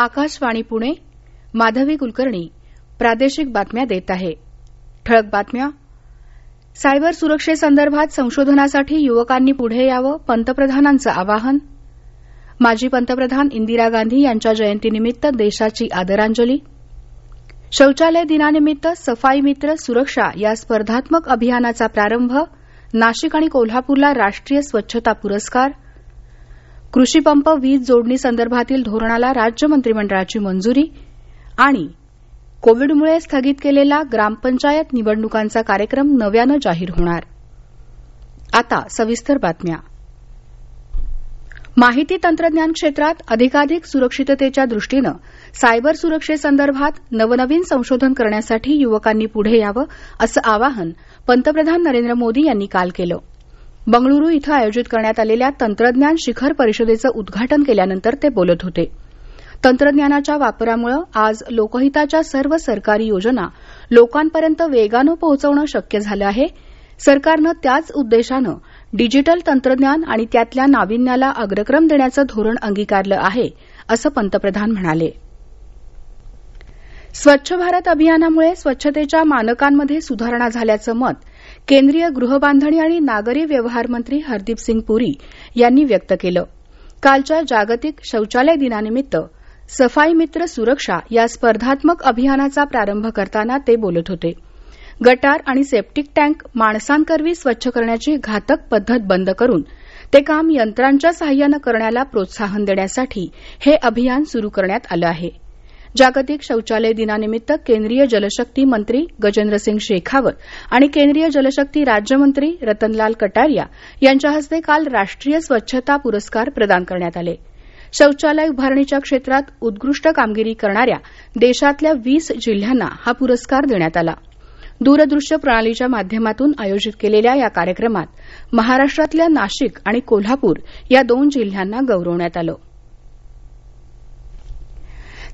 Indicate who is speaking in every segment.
Speaker 1: आकाशवाणी पुणे. माधवी कुलकर्णी प्रादेशिक बातम्या देत आहे. ठळक बातम्या. सायबर सुरक्षेसंदर्भात संशोधनासाठी युवकांनी पुढे यावं, पंतप्रधानांचं आवाहन. माजी पंतप्रधान इंदिरा गांधी यांच्या जयंतीनिमित्त देशाची आदरांजली. शौचालय दिनानिमित्त सफाई मित्र सुरक्षा या स्पर्धात्मक अभियानाचा प्रारंभ. नाशिक आणि कोल्हापूरला राष्ट्रीय स्वच्छता पुरस्कार. कृषी पंप वीज जोडणी संदर्भातील धोरणाला राज्य मंत्रिमंडळाची मंजुरी. आणि कोविडमुळे स्थगित केलेला ग्रामपंचायत निवडणुकांचा कार्यक्रम नव्यानं जाहीर होणार. आता सविस्तर बातम्या. माहिती तंत्रज्ञान क्षेत्रात अधिकाधिक सुरक्षिततेच्या दृष्टीनं सायबर सुरक्षेसंदर्भात नवनवीन संशोधन करण्यासाठी युवकांनी पुढे यावं, असं आवाहन पंतप्रधान नरेंद्र मोदी यांनी काल केलं. बंगळुरू इथं आयोजित करण्यात आलेल्या तंत्रज्ञान शिखर परिषदेचं उद्घाटन केल्यानंतर ते बोलत होते. तंत्रज्ञानाच्या वापरामुळे आज लोकहिताच्या सर्व सरकारी योजना लोकांपर्यंत वेगानं पोहोचवणं शक्य झालं आहे. सरकारनं त्याच उद्देशानं डिजिटल तंत्रज्ञान आणि त्यातल्या नाविन्याला अग्रक्रम देण्याचं धोरण अंगीकारलं आहे, असं पंतप्रधान म्हणाले. स्वच्छ भारत अभियानामुळे स्वच्छतेच्या मानकांमध्ये सुधारणा झाल्याचं मत केंद्रीय गृहबांधणी आणि नागरी व्यवहार मंत्री हरदीपसिंग पुरी यांनी व्यक्त केलं. कालच्या जागतिक शौचालय दिनानिमित्त सफाई मित्र सुरक्षा या स्पर्धात्मक अभियानाचा प्रारंभ करताना ते बोलत होते. गटार आणि सेप्टिक टँक माणसांकरवी स्वच्छ करण्याची घातक पद्धत बंद करून ते काम यंत्रांच्या साह्यानं करण्याला प्रोत्साहन देण्यासाठी हे अभियान सुरू करण्यात आलं आहे. जागतिक शौचालय दिनानिमित्त केंद्रीय जलशक्ती मंत्री गजेंद्रसिंग शेखावत आणि केंद्रीय जलशक्ती राज्यमंत्री रतनलाल कटारिया यांच्या हस्ते काल राष्ट्रीय स्वच्छता पुरस्कार प्रदान करण्यात आले. शौचालय उभारणीच्या क्षेत्रात उत्कृष्ट कामगिरी करणाऱ्या देशातल्या 20 जिल्ह्यांना हा पुरस्कार देण्यात आला. दूरदृश्य प्रणालीच्या माध्यमातून आयोजित केलेल्या या कार्यक्रमात महाराष्ट्रातल्या नाशिक आणि कोल्हापूर या 2 जिल्ह्यांना गौरवण्यात आलं.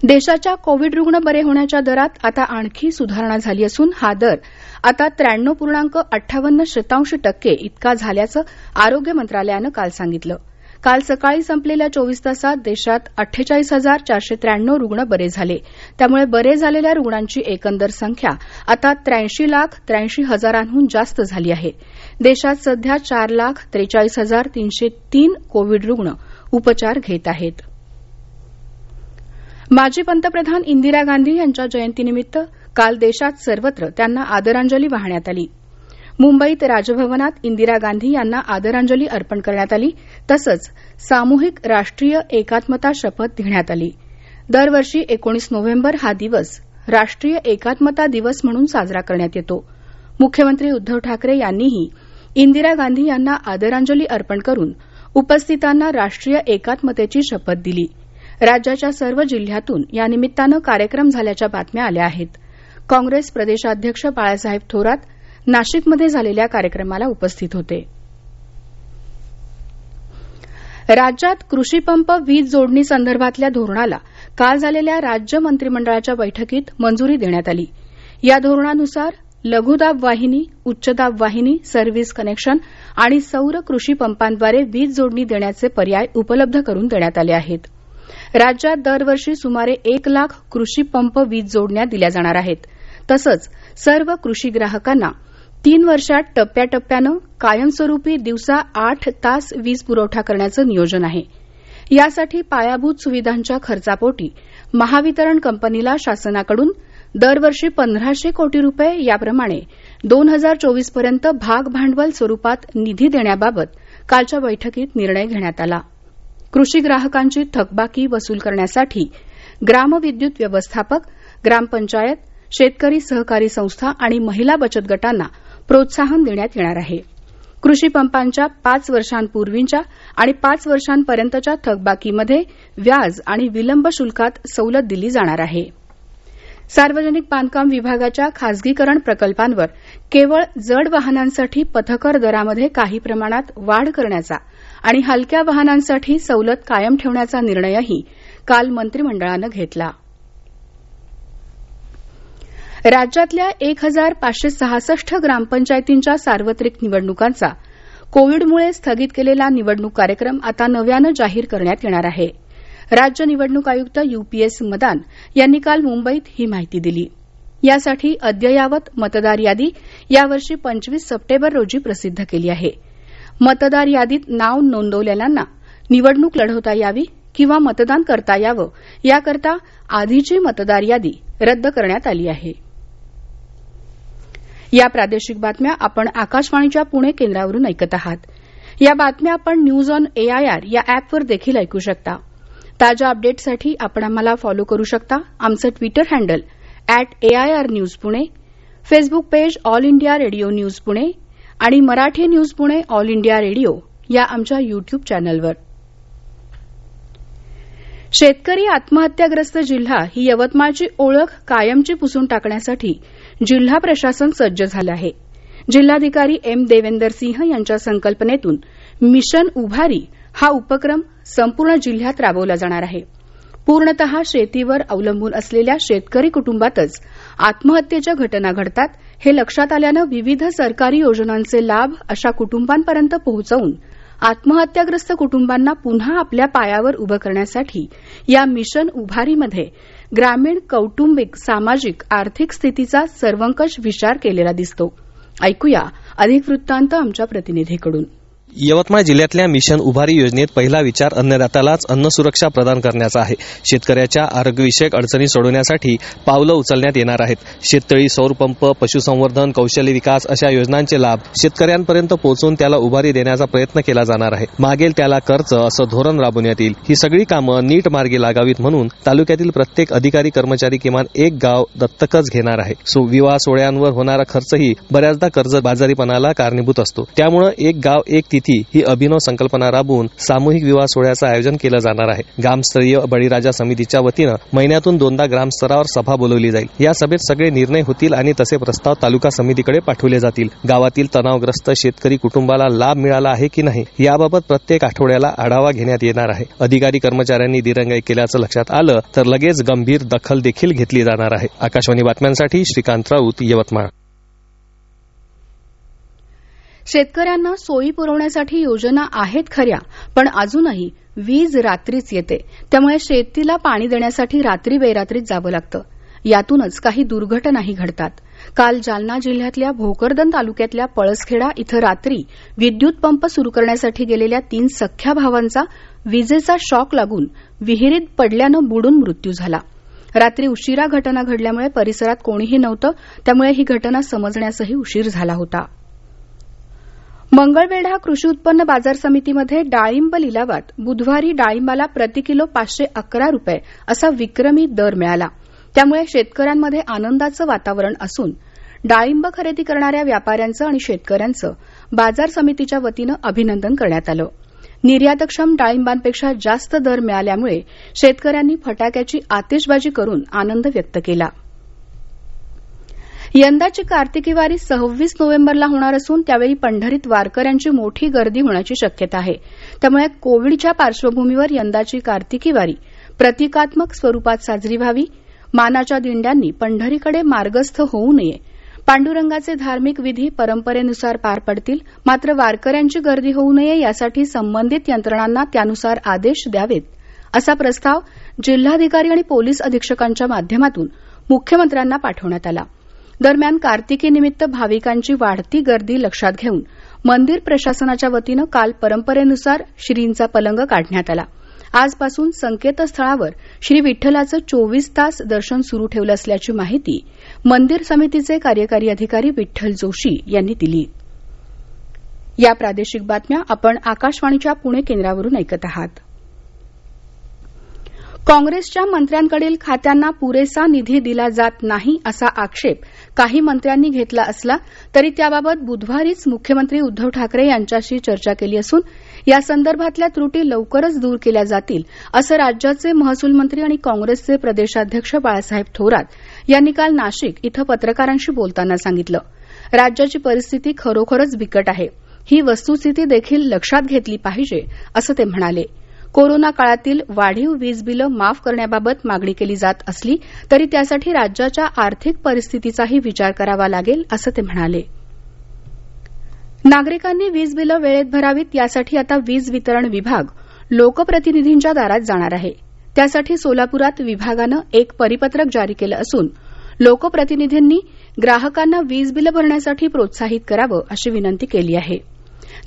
Speaker 1: देशाच्या कोविड रुग्ण बरे होण्याच्या दरात आता आणखी सुधारणा झाली असून हा दर आता 93.58% इतका झाल्याचं आरोग्य मंत्रालयानं काल सांगितलं. काल सकाळी संपलेल्या 24 तासात देशात 48,493 रुग्ण बरे झाले. त्यामुळे बरे झालेल्या रुग्णांची एकंदर संख्या आता 83,83,000हून जास्त झाली आहे. देशात सध्या 4,43,303 कोविड रुग्ण उपचार घेत आहेत. माजी पंतप्रधान इंदिरा गांधी यांच्या जयंतीनिमित्त काल देशात सर्वत्र त्यांना आदरांजली वाहण्यात आली. मुंबईत राजभवनात इंदिरा गांधी यांना आदरांजली अर्पण करण्यात आली. तसंच सामूहिक राष्ट्रीय एकात्मता शपथ घेण्यात आली. दरवर्षी 19 नोव्हेंबर हा दिवस राष्ट्रीय एकात्मता दिवस म्हणून साजरा करण्यात येतो. मुख्यमंत्री उद्धव ठाकरे यांनीही इंदिरा गांधी यांना आदरांजली अर्पण करून उपस्थितांना राष्ट्रीय एकात्मतेची शपथ दिली. राज्याच्या सर्व जिल्ह्यातून या निमित्तानं कार्यक्रम झाल्याच्या बातम्या आल्या आहेत. काँग्रेस प्रदेशाध्यक्ष बाळासाहेब थोरात नाशिकमध्ये झालेल्या कार्यक्रमाला उपस्थित होते. राज्यात कृषी पंप वीज जोडणी संदर्भातल्या धोरणाला काल झालेल्या राज्य मंत्रिमंडळाच्या बैठकीत मंजुरी देण्यात आली. या धोरणानुसार लघुदाब वाहिनी, उच्चदाब वाहिनी, सर्व्हिस कनेक्शन आणि सौर कृषी पंपांद्वारे वीज जोडणी देण्याचे पर्याय उपलब्ध करून देण्यात आले आहेत. राज्यात दरवर्षी सुमारे 1 लाख कृषी पंप वीज जोडण्या दिल्या जाणार आहेत. तसंच सर्व कृषी ग्राहकांना 3 वर्षात टप्प्याटप्प्यानं कायमस्वरूपी दिवसा 8 तास वीज पुरवठा करण्याचं नियोजन आहे. यासाठी पायाभूत सुविधांच्या खर्चापोटी महावितरण कंपनीला शासनाकडून दरवर्षी 1,500 कोटी रुपये याप्रमाणे 2024 पर्यंत भाग भांडवल स्वरूपात निधी देण्याबाबत कालच्या बैठकीत निर्णय घेण्यात आला. कृषी ग्राहकांची थकबाकी वसूल करण्यासाठी ग्रामविद्युत व्यवस्थापक, ग्रामपंचायत, शेतकरी सहकारी संस्था आणि महिला बचत गटांना प्रोत्साहन देण्यात येणार आहे. कृषी पंपांच्या 5 वर्षांपूर्वीच्या आणि 5 वर्षांपर्यंतच्या थकबाकीमध्ये व्याज आणि विलंब शुल्कात सवलत दिली जाणार आहे. सार्वजनिक बांधकाम विभागाच्या खासगीकरण प्रकल्पांवर केवळ जड वाहनांसाठी पथकर दरामध्ये काही प्रमाणात वाढ करण्याचा आणि हलक्या वाहनांसाठी सवलत कायम ठेवण्याचा निर्णयही काल मंत्रिमंडळानं घेतला. राज्यातल्या 1,566 ग्रामपंचायतींच्या सार्वत्रिक निवडणुकांचा कोविडमुळे स्थगित केलेला निवडणूक कार्यक्रम आता नव्यानं जाहीर करण्यात येणार आहे. राज्य निवडणूक आयुक्त UPS मदान यांनी काल मुंबईत ही माहिती दिली. यासाठी अद्ययावत मतदार यादी यावर्षी 25 सप्टेंबर रोजी प्रसिद्ध केली आहे. मतदार यादीत नाव नोंदवलेल्यांना निवडणूक लढवता यावी किंवा मतदान करता यावं याकरता आधीची मतदार यादी रद्द करण्यात आली आहे. या प्रादेशिक बातम्या आपण आकाशवाणीच्या पुणे केंद्रावरून ऐकत आहात. या बातम्या आपण न्यूज ऑन AIR या ऍपवर देखील ऐकू शकता. ताज्या अपडेटसाठी आपण आम्हाला फॉलो करू शकता. आमचं Twitter handle @AIR news Pune, Facebook page all India radio news Pune आणि Marathi news Pune all India radio या आमच्या युट्यूब चॅनलवर. शेतकरी आत्महत्याग्रस्त जिल्हा ही यवतमाळची ओळख कायमची पुसून टाकण्यासाठी जिल्हा प्रशासन सज्ज झालं आहे. जिल्हाधिकारी M. देवेंदर सिंह यांच्या संकल्पनेतून मिशन उभारी हा उपक्रम संपूर्ण जिल्ह्यात राबवला जाणार आहे. पूर्णतः शेतीवर अवलंबून असलेल्या शेतकरी कुटुंबातच आत्महत्येच्या घटना घडतात हे लक्षात आल्यानं विविध सरकारी योजनांचे लाभ अशा कुटुंबांपर्यंत पोहोचवून आत्महत्याग्रस्त कुटुंबांना पुन्हा आपल्या पायावर उभं करण्यासाठी या मिशन उभारीमध्ये ग्रामीण, कौटुंबिक, सामाजिक, आर्थिक स्थितीचा सर्वंकष विचार केलेला दिसतो. ऐकूया अधिक वृत्तांत आमच्या प्रतिनिधीकडून.
Speaker 2: यवतमाळ जिल्ह्यातल्या मिशन उभारी योजनेत पहिला विचार अन्नदात्यालाच अन्न सुरक्षा प्रदान करण्याचा आहे. शेतकऱ्याच्या आरोग्यविषयक अडचणी सोडवण्यासाठी पावलं उचलण्यात येणार आहेत. शेततळी, सौर पंप, पशुसंवर्धन, कौशल्य विकास अशा योजनांचे लाभ शेतकऱ्यांपर्यंत पोहोचून त्याला उभारी देण्याचा प्रयत्न केला जाणार आहे. मागेल त्याला कर्ज असं धोरण राबवण्यात येईल. ही सगळी कामं नीट मार्गी लागावीत म्हणून तालुक्यातील प्रत्येक अधिकारी कर्मचारी किमान एक गाव दत्तकच घेणार आहे. विवाह सोहळ्यांवर होणारा खर्चही बऱ्याचदा कर्जबाजारीपणाला कारणीभूत असतो. त्यामुळे एक गाव एक तिथी ही अभिनव संकल्पना राबवून सामूहिक विवाह सोहळ्याचं आयोजन केलं जाणार आहे. ग्रामस्तरीय बळीराजा समितीच्या वतीनं महिन्यातून 2दा ग्रामस्तरावर सभा बोलवली जाईल. या सभेत सगळे निर्णय होतील आणि तसे प्रस्ताव तालुका समितीकडे पाठवले जातील. गावातील तणावग्रस्त शेतकरी कुटुंबाला लाभ मिळाला आहे की नाही याबाबत प्रत्येक आठवड्याला आढावा घेण्यात येणार आहे. अधिकारी कर्मचाऱ्यांनी दिरंगाई केल्याचं लक्षात आलं तर लगेच गंभीर दखल देखील घेतली जाणार आहे. आकाशवाणी बातम्यांसाठी श्रीकांत राऊत, यवतमाळ.
Speaker 1: शेतकऱ्यांना सोयी पुरवण्यासाठी योजना आहेत खऱ्या, पण अजूनही वीज रात्रीच येते. त्यामुळे शेतीला पाणी देण्यासाठी रात्री बेरात्रीच जावं लागतं. यातूनच काही दुर्घटनाही घडतात. काल जालना जिल्ह्यातल्या भोकरदन तालुक्यातल्या पळसखेडा इथं रात्री विद्युत पंप सुरू करण्यासाठी गेलेल्या 3 सख्ख्या भावांचा विजेचा शॉक लागून विहिरीत पडल्यानं बुडून मृत्यू झाला. रात्री उशिरा घटना घडल्यामुळे परिसरात कोणीही नव्हतं. त्यामुळे ही घटना समजण्यासही उशीर झाला होता. मंगळवेढा कृषी उत्पन्न बाजार समितीमध्ये डाळिंब लिलावात बुधवारी डाळिंबाला प्रति किलो 511 रुपये असा विक्रमी दर मिळाला. त्यामुळे शेतकऱ्यांमध्ये आनंदाचं वातावरण असून डाळिंब खरेदी करणाऱ्या व्यापाऱ्यांचं आणि शेतकऱ्यांचं बाजार समितीच्या वतीनं अभिनंदन करण्यात आलं. निर्यातक्षम डाळिंबांपेक्षा जास्त दर मिळाल्यामुळे शेतकऱ्यांनी फटाक्याची आतिषबाजी करून आनंद व्यक्त केला. यंदाची कार्तिकी वारी 26 नोव्हेंबरला होणार असून त्यावेळी पंढरीत वारकऱ्यांची मोठी गर्दी होण्याची शक्यता आहे. त्यामुळे कोविडच्या पार्श्वभूमीवर यंदाची कार्तिकी वारी प्रतिकात्मक स्वरूपात साजरी व्हावी, मानाच्या दिंड्यांनी पंढरीकडे मार्गस्थ होऊ नये, पांडुरंगाचे धार्मिक विधी परंपरेनुसार पार पडतील, मात्र वारकऱ्यांची गर्दी होऊ नये यासाठी संबंधित यंत्रणांना त्यानुसार आदेश द्यावेत, असा प्रस्ताव जिल्हाधिकारी आणि पोलीस अधीक्षकांच्या माध्यमातून मुख्यमंत्र्यांना पाठवण्यात आला. दरम्यान कार्तिकीनिमित्त भाविकांची वाढती गर्दी लक्षात घेऊन मंदिर प्रशासनाच्या वतीनं काल परंपरेनुसार श्रींचा पलंग काढण्यात आला. आजपासून संकेतस्थळावर श्री विठ्ठलाचं 24 तास दर्शन सुरू ठेवलं असल्याची माहिती मंदिर समितीचे कार्यकारी अधिकारी विठ्ठल जोशी यांनी दिली. या प्रादेशिक बातम्या आपण आकाशवाणीच्या पुणे केंद्रावरून ऐकत आहात. काँग्रेसच्या मंत्र्यांकडील खात्यांना पुरेसा निधी दिला जात नाही असा आक्षेप काही मंत्र्यांनी घेतला असला तरी त्याबाबत बुधवारीच मुख्यमंत्री उद्धव ठाकरे यांच्याशी चर्चा केली असून या संदर्भातल्या त्रुटी लवकरच दूर केल्या जातील असं राज्याचे महसूल मंत्री आणि काँग्रेसचे प्रदेशाध्यक्ष बाळासाहेब थोरात यांनी काल नाशिक इथं पत्रकारांशी बोलताना सांगितलं. राज्याची परिस्थिती खरोखरच बिकट आहे. ही वस्तुस्थिती देखील लक्षात घेतली पाहिजे असं ते म्हणाले. कोरोना काळातील वाढीव वीज बिलं माफ करण्याबाबत मागणी केली जात असली तरी त्यासाठी राज्याच्या आर्थिक परिस्थितीचाही विचार करावा लागेल असं ते म्हणाले. नागरिकांनी वीज बिलं वेळेत भरावीत यासाठी आता वीज वितरण विभाग लोकप्रतिनिधींच्या दारात जाणार आहे. त्यासाठी सोलापुरात विभागानं एक परिपत्रक जारी केलं असून लोकप्रतिनिधींनी ग्राहकांना वीज बिल भरण्यासाठी प्रोत्साहित करावं अशी विनंती केली आहे.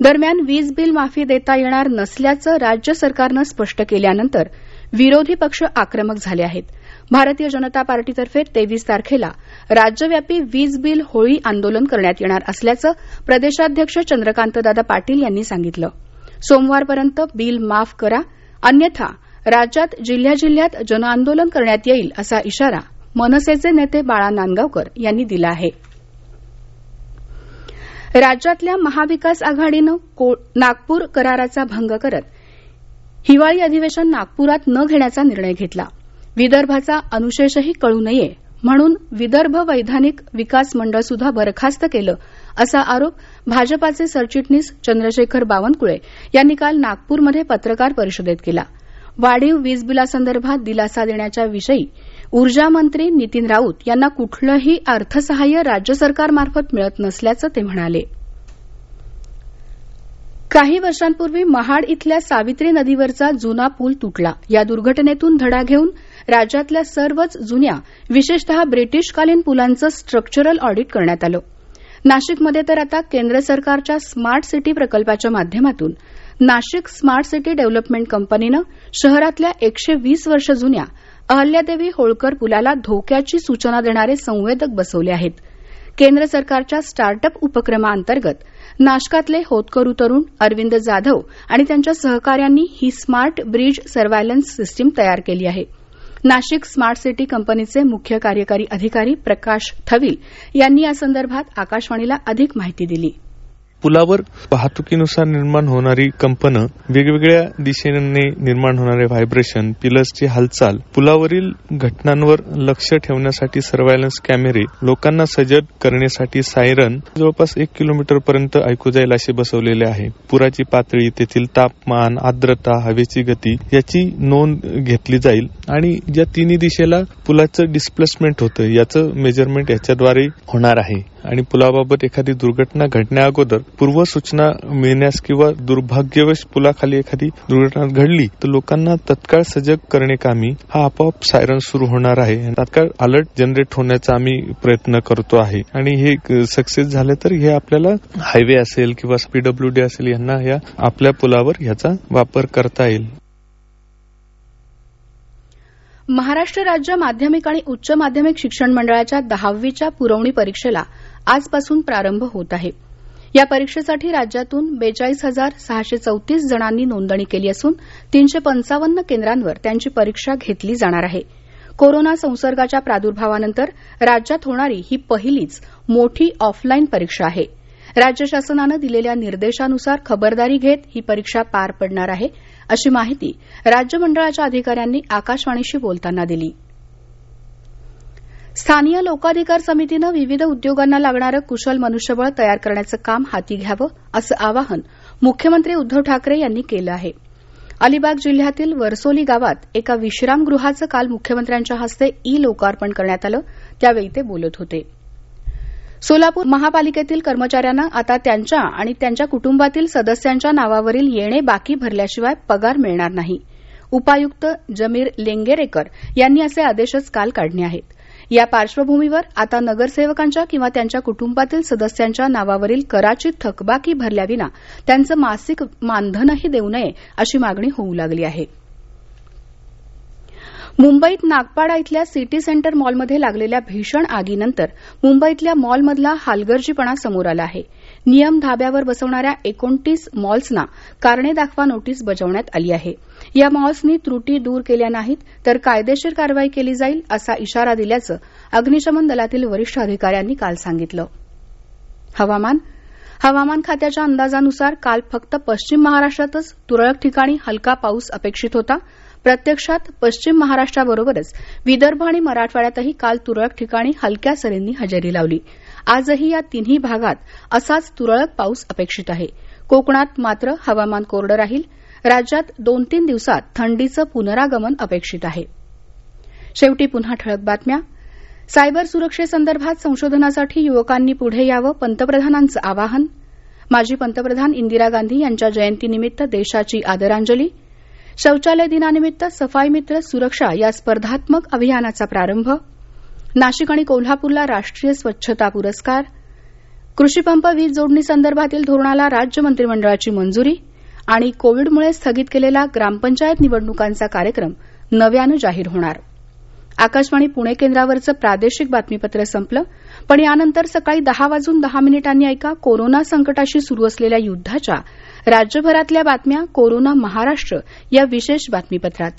Speaker 1: दरम्यान वीज बिल माफी देता येणार नसल्याचं राज्य सरकारनं स्पष्ट केल्यानंतर विरोधी पक्ष आक्रमक झाले आहेत. भारतीय जनता पार्टीतर्फे 23 तारखेला राज्यव्यापी वीज बिल होळी आंदोलन करण्यात येणार असल्याचं प्रदेशाध्यक्ष चंद्रकांतदादा पाटील यांनी सांगितलं. सोमवारपर्यंत बिल माफ करा, अन्यथा राज्यात जिल्ह्यात जनआंदोलन करण्यात येईल असा इशारा मनसेचे नेते बाळा नांदगावकर यांनी दिला आहे. राज्यातल्या महाविकास आघाडीनं नागपूर कराराचा भंग करत हिवाळी अधिवेशन नागपुरात न घेण्याचा निर्णय घेतला. विदर्भाचा अनुशेषही कळू नये म्हणून विदर्भ वैधानिक विकास मंडळ सुद्धा बरखास्त केलं असा आरोप भाजपाचे सरचिटणीस चंद्रशेखर बावनकुळे यांनी काल नागपूरमध्ये पत्रकार परिषदेत केला. वाढीव वीज बिलासंदर्भात दिलासा देण्याच्या विषयी ऊर्जा मंत्री नितीन राऊत यांना कुठलंही अर्थसहाय्य राज्य सरकारमार्फत मिळत नसल्याचं ते म्हणाले. काही वर्षांपूर्वी महाड इथल्या सावित्री नदीवरचा जुना पूल तुटला. या दुर्घटनेतून धडा घेऊन राज्यातल्या सर्वच जुन्या विशेषतः ब्रिटिशकालीन पुलांचं स्ट्रक्चरल ऑडिट करण्यात आलं. नाशिकमध्ये तर आता केंद्र सरकारच्या स्मार्ट सिटी प्रकल्पाच्या माध्यमातून नाशिक स्मार्ट सिटी डेव्हलपमेंट कंपनीनं शहरातल्या 120 वर्ष जुन्या अहल्यादेवी होळकर पुलाला धोक्याची सूचना देणारे संवेदक बसवले आहेत. केंद्र सरकारच्या स्टार्टअप उपक्रमाअंतर्गत नाशकातले होतकरू तरुण अरविंद जाधव आणि त्यांच्या सहकाऱ्यांनी ही स्मार्ट ब्रिज सर्व्हायलन्स सिस्टीम तयार केली आहे. नाशिक स्मार्ट सिटी कंपनीचे मुख्य कार्यकारी अधिकारी प्रकाश थविल यांनी यासंदर्भात आकाशवाणीला अधिक माहिती दिली.
Speaker 3: पुलावर वाहतुकीनुसार निर्माण होणारी कंपनं, वेगवेगळ्या दिशेने निर्माण होणारे व्हायब्रेशन, पिलर्सची हालचाल, पुलावरील घटनांवर लक्ष ठेवण्यासाठी सर्व्हायलन्स कॅमेरे, लोकांना सजग करण्यासाठी सायरन जवळपास 1 किलोमीटर पर्यंत ऐकू जाईल असे बसवलेले आहे. पुराची पातळी, तेथील तापमान, आर्द्रता, हवेची गती याची नोंद घेतली जाईल आणि ज्या तिन्ही दिशेला पुलाचं डिस्प्लेसमेंट होतं याचं मेजरमेंट याच्याद्वारे होणार आहे. आणि पुलाबाबत एखादी दुर्घटना घडण्या अगोदर पूर्वसूचना मिळण्यास किंवा दुर्भाग्यवश पुलाखाली एखादी दुर्घटना घडली तर लोकांना तत्काळ सजग करण्याकामी हा आपोआप सायरन सुरू होणार आहे. तात्काळ अलर्ट जनरेट होण्याचा आम्ही प्रयत्न करतो आहे आणि हे सक्सेस झाले तर हे आपल्याला हायवे असेल किंवा PWD असेल यांना या आपल्या पुलावर याचा वापर करता येईल.
Speaker 1: महाराष्ट्र राज्य माध्यमिक आणि उच्च माध्यमिक शिक्षण मंडळाच्या 10वीच्या पुरवणी परीक्षेला आजपासून प्रारंभ होत आहे. या परीक्षेसाठी राज्यातून 42,634 जणांनी नोंदणी केली असून 355 केंद्रांवर त्यांची परीक्षा घेतली जाणार आहे. कोरोना संसर्गाच्या प्रादुर्भावानंतर राज्यात होणारी ही पहिलीच मोठी ऑफलाईन परीक्षा आहे. राज्य शासनानं दिलेल्या निर्देशानुसार खबरदारी घेत ही परीक्षा पार पडणार आहे अशी माहिती राज्य मंडळाच्या अधिकाऱ्यांनी आकाशवाणीशी बोलताना दिली. स्थानीय लोकाधिकार समितीनं विविध उद्योगांना लागणारं कुशल मनुष्यबळ तयार करण्याचं काम हाती घ्यावं असं आवाहन मुख्यमंत्री उद्धव ठाकरे यांनी केलं आहे. अलिबाग जिल्ह्यातील वरसोली गावात एका विश्रामगृहाचं काल मुख्यमंत्र्यांच्या हस्ते लोकार्पण करण्यात आलं त्यावेळी ते बोलत होते. सोलापूर महापालिकेतील कर्मचाऱ्यांना आता त्यांच्या आणि त्यांच्या कुटुंबातील सदस्यांच्या नावावरील येणे बाकी भरल्याशिवाय पगार मिळणार नाही. उपायुक्त जमीर लेंगेरेकर यांनी असे आदेशच काल काढले आहेत. या पार्श्वभूमीवर आता नगरसेवकांच्या किंवा त्यांच्या कुटुंबातील सदस्यांच्या नावावरील कराची थकबाकी भरल्याविना त्यांचं मासिक मानधनही देऊ नये अशी मागणी होऊ लागली आहे. मुंबईत नागपाडा इथल्या सिटी सेंटर मॉलमध्ये लागलेल्या भीषण आगीनंतर मुंबईतल्या मॉलमधला हलगर्जीपणा समोर आला आहे. नियम धाब्यावर बसवणाऱ्या 29 मॉल्सना कारणे दाखवा नोटीस बजावण्यात आली आहे. या मॉल्सनी त्रुटी दूर केल्या नाहीत तर कायदेशीर कारवाई केली जाईल असा इशारा दिल्याचं अग्निशमन दलातील वरिष्ठ अधिकाऱ्यांनी काल सांगितलं. हवामान खात्याच्या अंदाजानुसार काल फक्त पश्चिम महाराष्ट्रातच तुरळक ठिकाणी हलका पाऊस अपेक्षित होता. प्रत्यक्षात पश्चिम महाराष्ट्राबरोबरच विदर्भ आणि मराठवाड्यातही काल तुरळक ठिकाणी हलक्या सरींनी हजेरी लावली. आजही या तिन्ही भागात असाच तुरळक पाऊस अपेक्षित आहे. कोकणात मात्र हवामान कोरडं राहील. राज्यात 2-3 दिवसात थंडीचं पुनरागमन अपेक्षित आहे. शेवटी पुन्हा ठळक बातम्या. सायबर सुरक्षेसंदर्भात संशोधनासाठी युवकांनी पुढे यावं, पंतप्रधानांचं आवाहन. माजी पंतप्रधान इंदिरा गांधी यांच्या जयंतीनिमित्त देशाची आदरांजली. शौचालय दिनानिमित्त सफाई मित्र सुरक्षा या स्पर्धात्मक अभियानाचा प्रारंभ. नाशिक आणि कोल्हापूरला राष्ट्रीय स्वच्छता पुरस्कार. कृषीपंप वीज जोडणी संदर्भातील धोरणाला राज्य मंत्रिमंडळाची मंजुरी. आणि कोविडमुळे स्थगित केलेला ग्रामपंचायत निवडणुकांचा कार्यक्रम नव्यानं जाहीर होणार. आकाशवाणी पुणे केंद्रावरचं प्रादेशिक बातमीपत्र संपलं. पण यानंतर सकाळी 10:10 ऐका कोरोना संकटाशी सुरू असलेल्या युद्धाच्या राज्यभरातल्या बातम्या कोरोना महाराष्ट्र या विशेष बातमीपत्रात.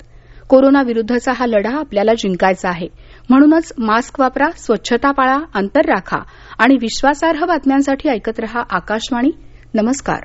Speaker 1: कोरोना विरुद्धचा हा लढा आपल्याला जिंकायचा आहे. म्हणूनच मास्क वापरा, स्वच्छता पाळा, अंतर राखा आणि विश्वासार्ह बातम्यांसाठी ऐकत रहा आकाशवाणी. नमस्कार.